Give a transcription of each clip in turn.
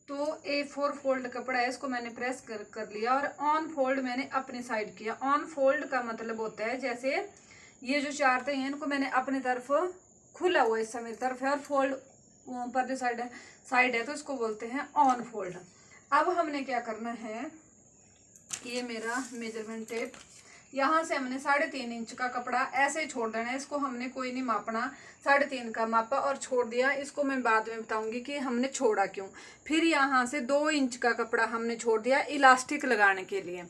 तो A4 fold कपड़ा है, इसको मैंने प्रेस कर लिया और ऑन फोल्ड मैंने अपनी साइड किया। ऑन फोल्ड का मतलब होता है जैसे ये जो चार तय हैं इनको मैंने अपनी तरफ खुला हुआ हिस्सा मेरी तरफ है और फोल्ड पर साइड है तो इसको बोलते हैं ऑन फोल्ड। अब हमने क्या करना है, ये मेरा मेजरमेंट टेप, यहाँ से हमने 3.5 इंच का कपड़ा ऐसे ही छोड़ देना है। इसको हमने कोई नहीं मापना, 3.5 का मापा और छोड़ दिया। इसको मैं बाद में बताऊंगी कि हमने छोड़ा क्यों। फिर यहाँ से 2 इंच का कपड़ा हमने छोड़ दिया इलास्टिक लगाने के लिए।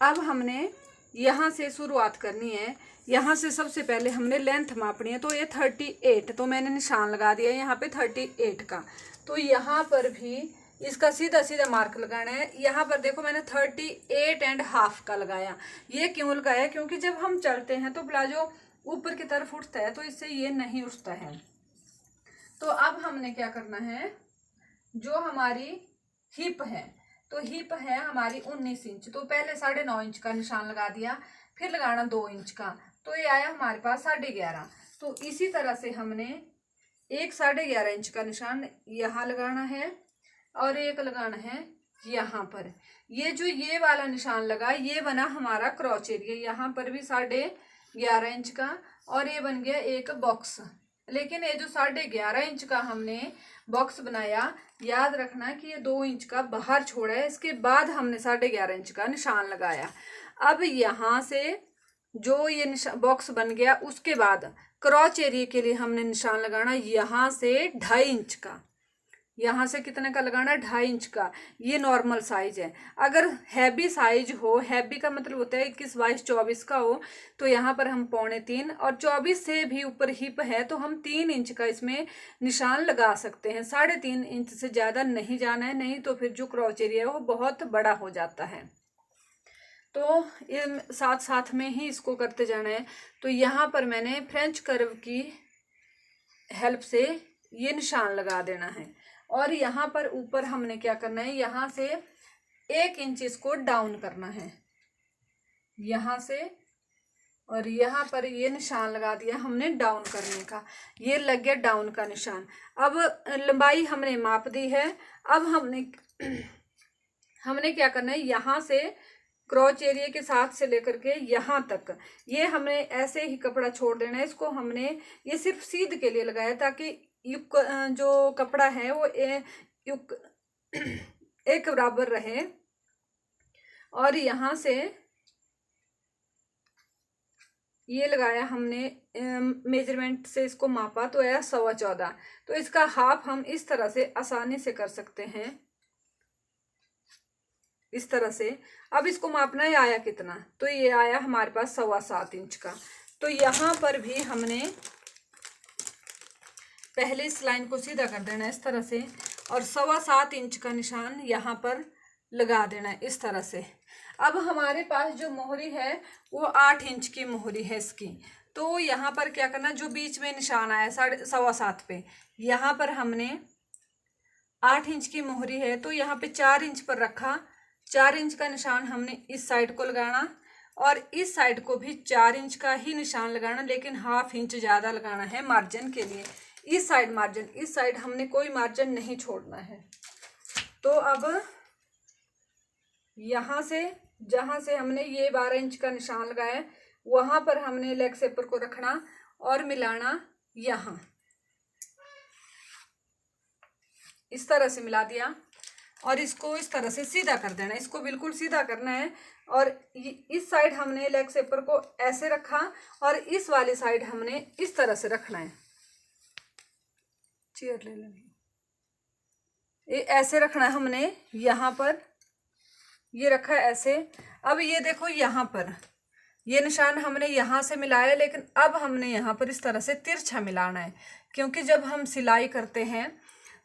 अब हमने यहाँ से शुरुआत करनी है। यहाँ से सबसे पहले हमने लेंथ मापनी है, तो ये 38, तो मैंने निशान लगा दिया यहाँ पे 38 का। तो यहाँ पर भी इसका सीधा सीधा मार्क लगाना है। यहाँ पर देखो मैंने 38.5 का लगाया। ये क्यों लगाया, क्योंकि जब हम चलते हैं तो प्लाजो ऊपर की तरफ उठता है, तो इससे ये नहीं उठता है। तो अब हमने क्या करना है, जो हमारी हिप है, तो हिप है हमारी 19 इंच, तो पहले 9.5 इंच का निशान लगा दिया, फिर लगाना 2 इंच का, तो ये आया हमारे पास 11.5। तो इसी तरह से हमने एक 11.5 इंच का निशान यहाँ लगाना है और एक लगाना है यहाँ पर। ये जो ये वाला निशान लगा ये बना हमारा क्रॉच एरिया, यहाँ पर भी 11.5 इंच का और ये बन गया एक बॉक्स। लेकिन ये जो 11.5 इंच का हमने बॉक्स बनाया, याद रखना कि ये 2 इंच का बाहर छोड़ा है, इसके बाद हमने 11.5 इंच का निशान लगाया। अब यहाँ से जो ये बॉक्स बन गया, उसके बाद क्रॉच एरिया के लिए हमने निशान लगाना यहाँ से 2.5 इंच का। यहाँ से कितने का लगाना, 2.5 इंच का। ये नॉर्मल साइज है। अगर हैवी साइज हो, हैवी का मतलब होता है 21, 22, 24 का हो, तो यहाँ पर हम 3.25 और 24 से भी ऊपर हिप है तो हम 3 इंच का इसमें निशान लगा सकते हैं। 3.5 इंच से ज़्यादा नहीं जाना है, नहीं तो फिर जो क्रॉच एरिया है वो बहुत बड़ा हो जाता है। तो ये साथ साथ में ही इसको करते जाना है। तो यहाँ पर मैंने फ्रेंच कर्व की हेल्प से ये निशान लगा देना है और यहाँ पर ऊपर हमने क्या करना है, यहाँ से 1 इंच इसको डाउन करना है, यहाँ से, और यहाँ पर ये निशान लगा दिया हमने डाउन करने का, ये लग गया डाउन का निशान। अब लंबाई हमने माप दी है। अब हमने क्या करना है, यहाँ से क्रॉच एरिया के साथ से लेकर के यहाँ तक ये हमने ऐसे ही कपड़ा छोड़ देना है। इसको हमने ये सिर्फ सीध के लिए लगाया ताकि युक जो कपड़ा है वो युक एक बराबर रहे। और यहाँ से ये लगाया हमने, मेजरमेंट से इसको मापा तो आया 14.25। तो इसका हाफ हम इस तरह से आसानी से कर सकते हैं, इस तरह से। अब इसको मापना है आया कितना, तो ये आया हमारे पास 7.25 इंच का। तो यहाँ पर भी हमने पहले इस लाइन को सीधा कर देना है इस तरह से और 7.25 इंच का निशान यहाँ पर लगा देना है इस तरह से। अब हमारे पास जो मोहरी है वो 8 इंच की मोहरी है इसकी। तो यहाँ पर क्या करना, जो बीच में निशान आया 7.25 पे, यहाँ पर हमने 8 इंच की मोहरी है तो यहाँ पे 4 इंच पर रखा। 4 इंच का निशान हमने इस साइड को लगाना और इस साइड को भी 4 इंच का ही निशान लगाना, लेकिन हाफ इंच ज़्यादा लगाना है मार्जिन के लिए। इस साइड मार्जिन, इस साइड हमने कोई मार्जिन नहीं छोड़ना है। तो अब यहाँ से जहाँ से हमने ये 12 इंच का निशान लगाया वहाँ पर हमने लेग सेपर को रखना और मिलाना यहाँ, इस तरह से मिला दिया और इसको इस तरह से सीधा कर देना। इसको बिल्कुल सीधा करना है और इस साइड हमने लेग सेपर को ऐसे रखा और इस वाली साइड हमने इस तरह से रखना है। चेयर ले लेंगे, ये ऐसे रखना है हमने, यहाँ पर ये रखा है ऐसे। अब ये देखो यहाँ पर ये निशान हमने यहाँ से मिलाया, लेकिन अब हमने यहाँ पर इस तरह से तिरछा मिलाना है, क्योंकि जब हम सिलाई करते हैं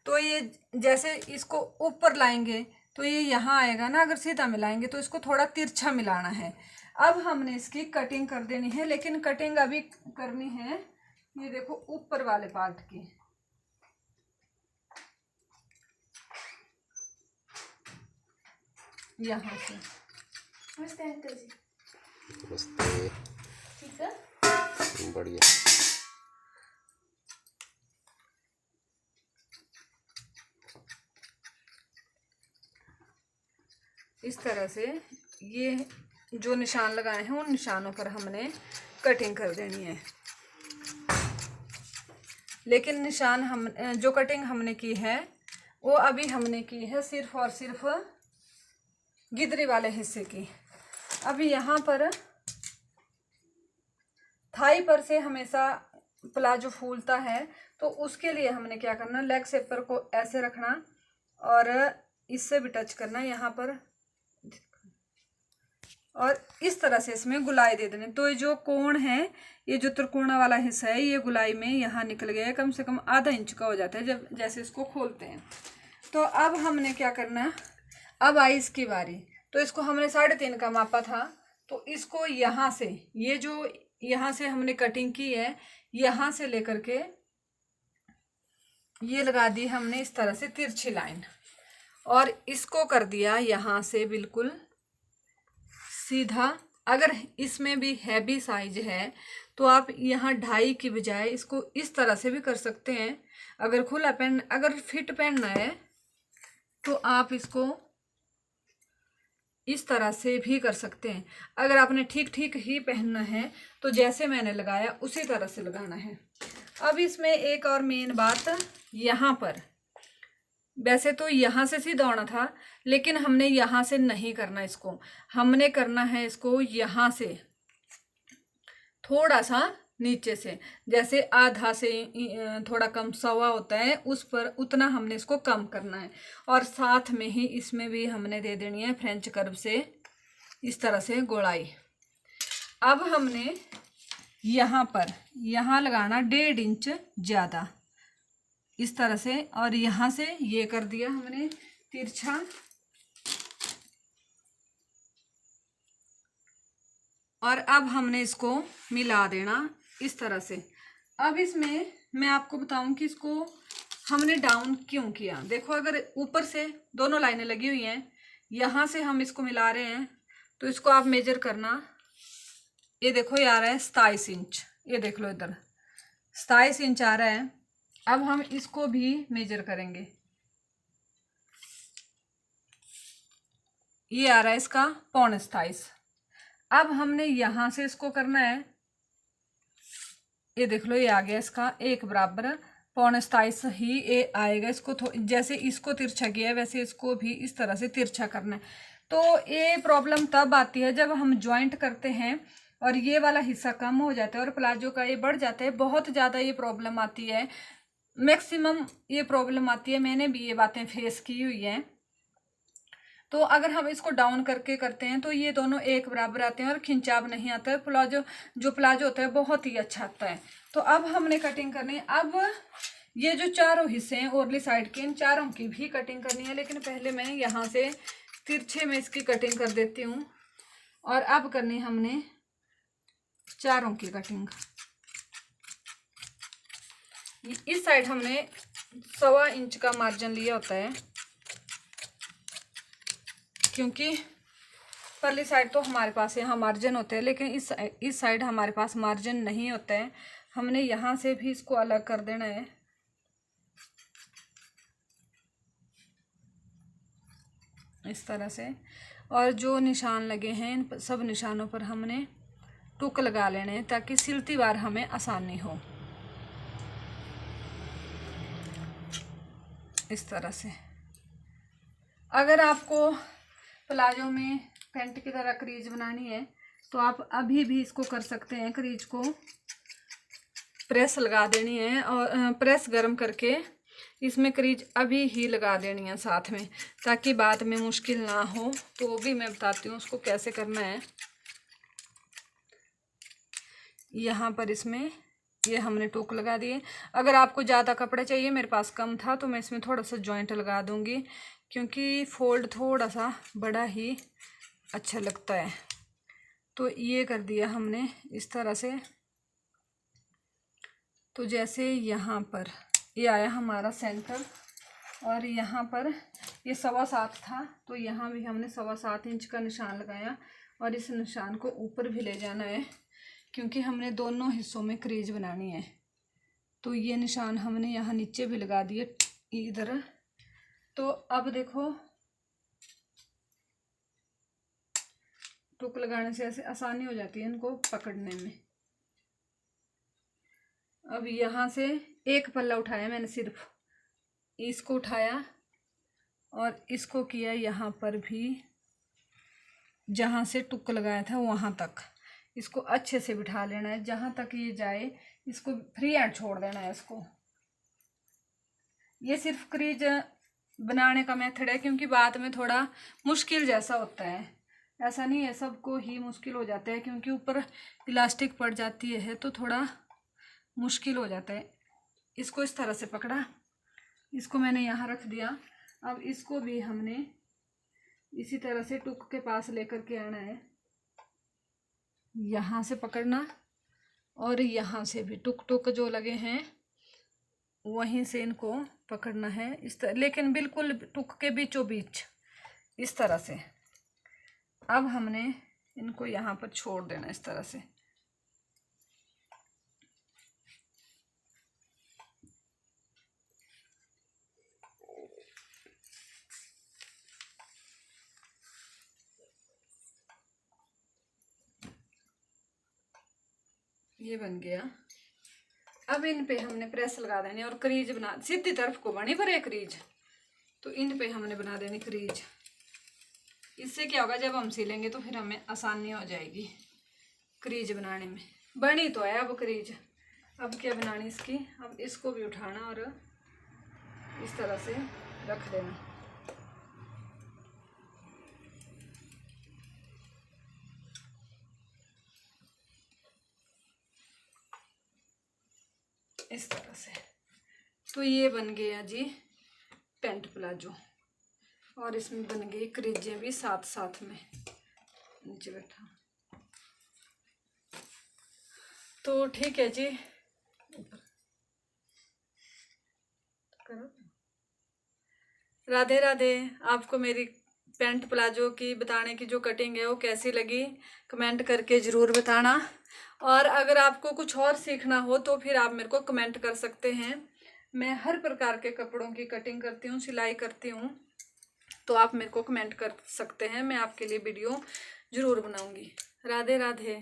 तो ये जैसे इसको ऊपर लाएंगे तो ये यहाँ आएगा ना, अगर सीधा मिलाएंगे तो इसको थोड़ा तिरछा मिलाना है। अब हमने इसकी कटिंग कर देनी है, लेकिन कटिंग अभी करनी है ये देखो ऊपर वाले पार्ट की। यहाँ से नमस्ते अंकल जी। नमस्ते। ठीक है, बढ़िया। इस तरह से ये जो निशान लगाए हैं उन निशानों पर हमने कटिंग कर देनी है। लेकिन निशान हम जो कटिंग हमने की है वो अभी हमने की है सिर्फ और सिर्फ गिदरी वाले हिस्से की। अभी यहाँ पर थाई पर से हमेशा प्लाजो फूलता है, तो उसके लिए हमने क्या करना, लेग शेपर को ऐसे रखना और इससे भी टच करना यहाँ पर और इस तरह से इसमें गुलाई दे देने। तो ये जो कोण है, ये जो त्रिकोण वाला हिस्सा है, ये गुलाई में यहाँ निकल गया है, कम से कम आधा इंच का हो जाता है जब जैसे इसको खोलते हैं। तो अब हमने क्या करना, अब आई इसकी बारी। तो इसको हमने 3.5 का मापा था, तो इसको यहाँ से, ये जो यहाँ से हमने कटिंग की है, यहाँ से लेकर के ये लगा दी हमने इस तरह से तिरछी लाइन, और इसको कर दिया यहाँ से बिल्कुल सीधा। अगर इसमें भी हैवी साइज है तो आप यहाँ 2.5 की बजाय इसको इस तरह से भी कर सकते हैं। अगर खुला पहन, अगर फिट पहनना है तो आप इसको इस तरह से भी कर सकते हैं। अगर आपने ठीक ठीक ही पहनना है तो जैसे मैंने लगाया उसी तरह से लगाना है। अब इसमें एक और मेन बात, यहाँ पर वैसे तो यहाँ से सीधा होना था, लेकिन हमने यहाँ से नहीं करना, इसको हमने करना है इसको यहाँ से थोड़ा सा नीचे से, जैसे आधा से थोड़ा कम सवा होता है उस पर, उतना हमने इसको कम करना है। और साथ में ही इसमें भी हमने दे देनी है फ्रेंच कर्व से इस तरह से गोलाई। अब हमने यहाँ पर यहाँ लगाना 1.5 इंच ज़्यादा इस तरह से, और यहाँ से ये कर दिया हमने तिरछा, और अब हमने इसको मिला देना इस तरह से। अब इसमें मैं आपको बताऊं कि इसको हमने डाउन क्यों किया। देखो, अगर ऊपर से दोनों लाइनें लगी हुई हैं, यहाँ से हम इसको मिला रहे हैं, तो इसको आप मेजर करना। ये देखो, ये आ रहा है 27 इंच, ये देख लो इधर 27 इंच आ रहा है। अब हम इसको भी मेजर करेंगे, ये आ रहा है इसका 27.25। अब हमने यहाँ से इसको करना है, ये देख लो ये आ गया इसका एक बराबर 27.25 ही ये आएगा। इसको जैसे इसको तिरछा किया है वैसे इसको भी इस तरह से तिरछा करना है। तो ये प्रॉब्लम तब आती है जब हम ज्वाइंट करते हैं और ये वाला हिस्सा कम हो जाता है और प्लाजो का ये बढ़ जाता है। बहुत ज़्यादा ये प्रॉब्लम आती है, मैक्सिमम ये प्रॉब्लम आती है, मैंने भी ये बातें फेस की हुई हैं। तो अगर हम इसको डाउन करके करते हैं तो ये दोनों एक बराबर आते हैं और खिंचाव नहीं आता है। प्लाजो जो प्लाजो होता है बहुत ही अच्छा आता है। तो अब हमने कटिंग करनी है। अब ये जो चारों हिस्से हैं ओरली साइड के, इन चारों की भी कटिंग करनी है, लेकिन पहले मैं यहाँ से तिरछे में इसकी कटिंग कर देती हूँ। और अब करनी हमने चारों की कटिंग। इस साइड हमने 1.25 इंच का मार्जिन लिया होता है, क्योंकि परली साइड तो हमारे पास यहाँ मार्जिन होते हैं, लेकिन इस साइड हमारे पास मार्जिन नहीं होता है। हमने यहाँ से भी इसको अलग कर देना है। इस तरह से, और जो निशान लगे हैं इन सब निशानों पर हमने टुक लगा लेने हैं ताकि सिलती बार हमें आसानी हो। इस तरह से अगर आपको प्लाजो में पैंट की तरह क्रीज बनानी है तो आप अभी भी इसको कर सकते हैं। क्रीज को प्रेस लगा देनी है और प्रेस गर्म करके इसमें क्रीज अभी ही लगा देनी है साथ में, ताकि बाद में मुश्किल ना हो। तो वो भी मैं बताती हूँ उसको कैसे करना है। यहाँ पर इसमें ये हमने टोक लगा दिए। अगर आपको ज़्यादा कपड़ा चाहिए, मेरे पास कम था तो मैं इसमें थोड़ा सा जॉइंट लगा दूँगी, क्योंकि फोल्ड थोड़ा सा बड़ा ही अच्छा लगता है। तो ये कर दिया हमने इस तरह से। तो जैसे यहाँ पर ये आया हमारा सेंटर, और यहाँ पर ये 7.25 था, तो यहाँ भी हमने 7.25 इंच का निशान लगाया। और इस निशान को ऊपर भी ले जाना है, क्योंकि हमने दोनों हिस्सों में क्रीज बनानी है। तो ये निशान हमने यहाँ नीचे भी लगा दिए इधर। तो अब देखो टुक लगाने से ऐसे आसानी हो जाती है इनको पकड़ने में। अब यहाँ से एक पल्ला उठाया मैंने, सिर्फ इसको उठाया और इसको किया यहाँ पर भी, जहाँ से टुक लगाया था वहाँ तक इसको अच्छे से बिठा लेना है। जहाँ तक ये जाए इसको फ्री हैंड छोड़ देना है इसको। ये सिर्फ क्रीज बनाने का मेथड है, क्योंकि बाद में थोड़ा मुश्किल जैसा होता है। ऐसा नहीं है सबको ही मुश्किल हो जाता है, क्योंकि ऊपर इलास्टिक पड़ जाती है तो थोड़ा मुश्किल हो जाता है। इसको इस तरह से पकड़ा, इसको मैंने यहाँ रख दिया। अब इसको भी हमने इसी तरह से टुक के पास लेकर के आना है, यहाँ से पकड़ना और यहाँ से भी टुक टुक जो लगे हैं वहीं से इनको पकड़ना है इस तरह, लेकिन बिल्कुल टुक के बीचों बीच इस तरह से। अब हमने इनको यहाँ पर छोड़ देना इस तरह से। ये बन गया। अब इन पे हमने प्रेस लगा देनी और क्रीज बना, सीधी तरफ को बनी पर एक क्रीज, तो इन पे हमने बना देनी क्रीज। इससे क्या होगा, जब हम सिलेंगे तो फिर हमें आसानी हो जाएगी क्रीज बनाने में। बनी तो है अब क्रीज, अब क्या बनानी इसकी, अब इसको भी उठाना और इस तरह से रख देना। इस तरह से। तो ये बन गया जी पैंट प्लाजो, और इसमें बन गई क्रीजें भी साथ साथ में। नीचे बैठा तो ठीक है जी। राधे राधे। आपको मेरी पैंट प्लाजो की बताने की जो कटिंग है वो कैसी लगी कमेंट करके ज़रूर बताना। और अगर आपको कुछ और सीखना हो तो फिर आप मेरे को कमेंट कर सकते हैं। मैं हर प्रकार के कपड़ों की कटिंग करती हूँ, सिलाई करती हूँ, तो आप मेरे को कमेंट कर सकते हैं। मैं आपके लिए वीडियो ज़रूर बनाऊँगी। राधे राधे।